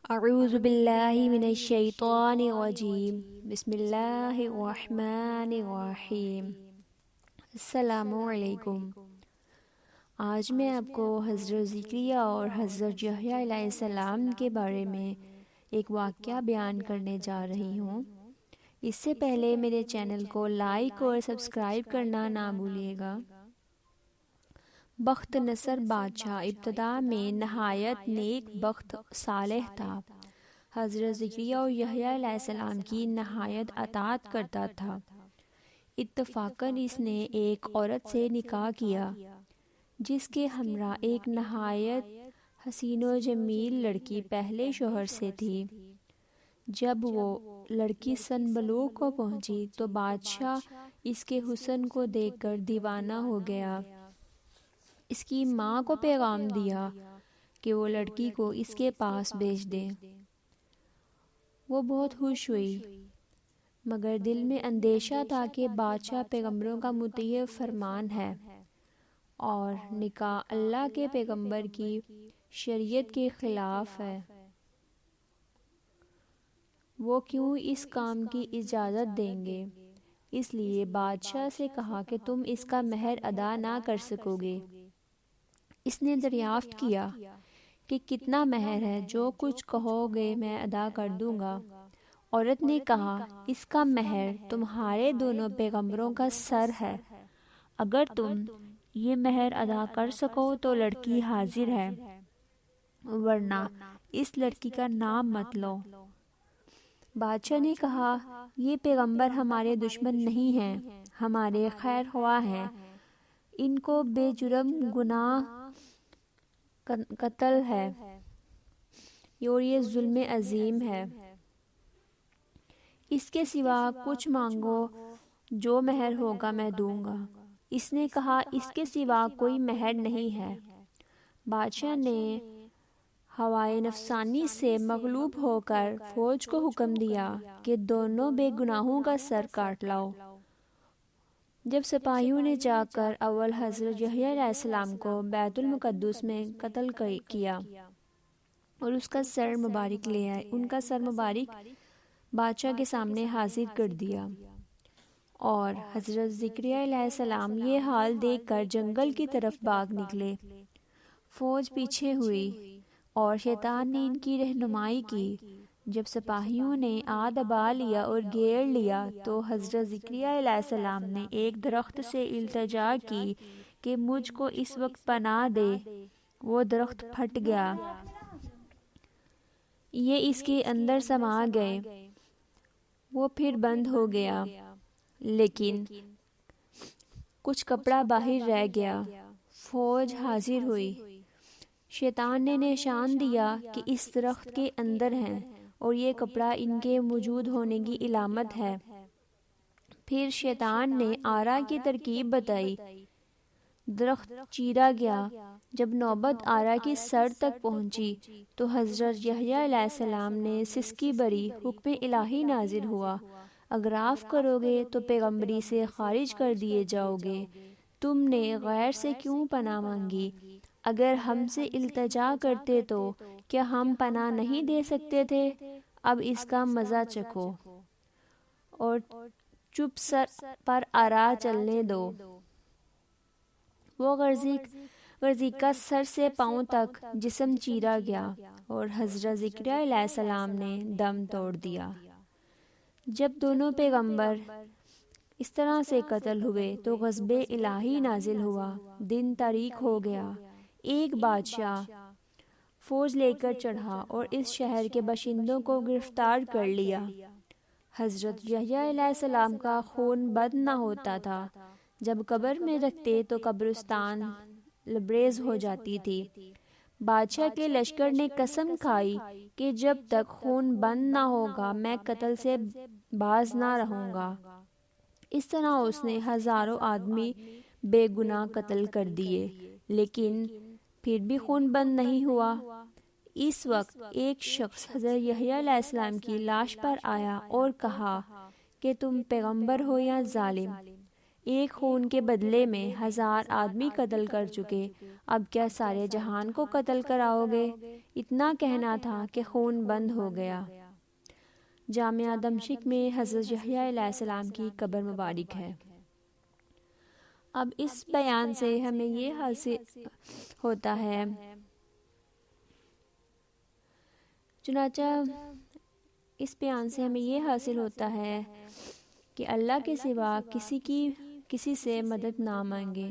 اعوذ باللہ من الشیطان الرجیم بسم اللہ الرحمن الرحیم۔ السلام علیکم۔ آج میں آپ کو حضرت زکریا اور حضرت یحییٰ علیہ السلام کے بارے میں ایک واقعہ بیان کرنے جا رہی ہوں۔ اس سے پہلے میرے چینل کو لائک اور سبسکرائب کرنا نہ بھولیے گا۔ بخت نصر بادشاہ ابتدا میں نہایت نیک بخت صالح تھا۔ حضرت زکریا اور یحییٰ علیہ السلام کی نہایت اطاعت کرتا تھا۔ اتفاقاً اس نے ایک عورت سے نکاح کیا جس کے ہمراہ ایک نہایت حسین و جمیل لڑکی پہلے شوہر سے تھی۔ جب وہ لڑکی سن بلوغ کو پہنچی تو بادشاہ اس کے حسن کو دیکھ کر دیوانہ ہو گیا۔ اس کی ماں کو پیغام دیا کہ وہ لڑکی کو اس کے پاس بھیج دے۔ وہ بہت خوش ہوئی، مگر دل میں اندیشہ تھا کہ بادشاہ پیغمبروں کا مطیع فرمان ہے اور نکاح اللہ کے پیغمبر کی شریعت کے خلاف ہے۔ وہ کیوں اس کام کی اجازت دیں گے؟ اس لیے بادشاہ سے کہا کہ تم اس کا مہر ادا نہ کر سکو گے۔ اس نے دریافت کیا کہ کتنا مہر ہے؟ جو کچھ کہو گے میں ادا کر دوں گا۔ عورت نے کہا اس کا مہر تمہارے دونوں پیغمبروں کا سر ہے۔ اگر تم یہ مہر ادا کر سکو تو لڑکی حاضر ہے، ورنہ اس لڑکی کا نام مت لو۔ بادشاہ نے کہا یہ پیغمبر ہمارے دشمن نہیں ہیں، ہمارے خیر خواہ ہیں۔ ان کو بے جرم گناہ قتل ہے اور یہ ظلم عظیم ہے۔ اس کے سوا کچھ مانگو، جو مہر ہوگا میں دوں گا۔ اس نے کہا اس کے سوا کوئی مہر نہیں ہے۔ بادشاہ نے ہوائے نفسانی سے مغلوب ہو کر فوج کو حکم دیا کہ دونوں بے گناہوں کا سر کاٹ لاؤ۔ جب سپاہیوں نے جا کر اول حضرت یحییٰ علیہ السلام کو بیت المقدس میں قتل کیا اور اس کا سر مبارک لے آئے، ان کا سر مبارک بادشاہ کے سامنے حاضر کر دیا، اور حضرت زکریا علیہ السلام یہ حال دیکھ کر جنگل کی طرف بھاگ نکلے۔ فوج پیچھے ہوئی اور شیطان نے ان کی رہنمائی کی۔ جب سپاہیوں نے دبا لیا اور گھیر لیا تو حضرت زکریا علیہ السلام نے ایک درخت سے التجا کی کہ مجھ کو اس وقت پناہ دے۔ وہ درخت پھٹ گیا، یہ اس کے اندر سما گئے، وہ پھر بند ہو گیا، لیکن کچھ کپڑا باہر رہ گیا۔ فوج حاضر ہوئی۔ شیطان نے نشان دیا کہ اس درخت کے اندر ہیں اور یہ کپڑا ان کے موجود ہونے کی علامت ہے۔ پھر شیطان نے آرا کی ترکیب بتائی، درخت چیرا گیا۔ جب نوبت آرا کی سر تک پہنچی تو حضرت یحییٰ علیہ السلام نے سسکی بری، حکم الہی نازل ہوا، اگر آپ کرو گے تو پیغمبری سے خارج کر دیے جاؤ گے۔ تم نے غیر سے کیوں پناہ مانگی؟ اگر ہم سے التجا کرتے تو کیا ہم پناہ نہیں دے سکتے تھے؟ اب اس کا مزہ چکھو اور چپ سر پر آرا چلنے دو۔ وہ غرضی کا سر سے پاؤں تک جسم چیرا گیا اور حضرت زکریا علیہ السلام نے دم توڑ دیا۔ جب دونوں پیغمبر اس طرح سے قتل ہوئے تو غضب الہی نازل ہوا، دن تاریک ہو گیا۔ ایک بادشاہ فوج لے کر چڑھا اور اس شہر کے باشندوں کو گرفتار کر لیا۔ حضرت یحییٰ علیہ السلام کا خون بند نہ ہوتا تھا۔ جب قبر میں رکھتے تو قبرستان لبریز ہو جاتی تھی۔ بادشاہ کے لشکر نے قسم کھائی کہ جب تک خون بند نہ ہوگا میں قتل سے باز نہ رہوں گا۔ اس طرح اس نے ہزاروں آدمی بے گناہ قتل کر دیے، لیکن پھر بھی خون بند نہیں ہوا۔ اس وقت ایک شخص حضرت یحییٰ علیہ السلام کی لاش پر آیا اور کہا کہ تم پیغمبر ہو یا ظالم؟ ایک خون کے بدلے میں 1000 آدمی قتل کر چکے، اب کیا سارے جہان کو قتل کراؤ گے؟ اتنا کہنا تھا کہ خون بند ہو گیا۔ جامعہ دمشق میں حضرت یحییٰ علیہ السلام کی قبر مبارک ہے۔ اب اس بیان سے ہمیں یہ حاصل ہوتا ہے، چنانچہ اس بیان سے ہمیں یہ حاصل ہوتا ہے کہ اللہ کے سوا کسی سے مدد نہ مانگے،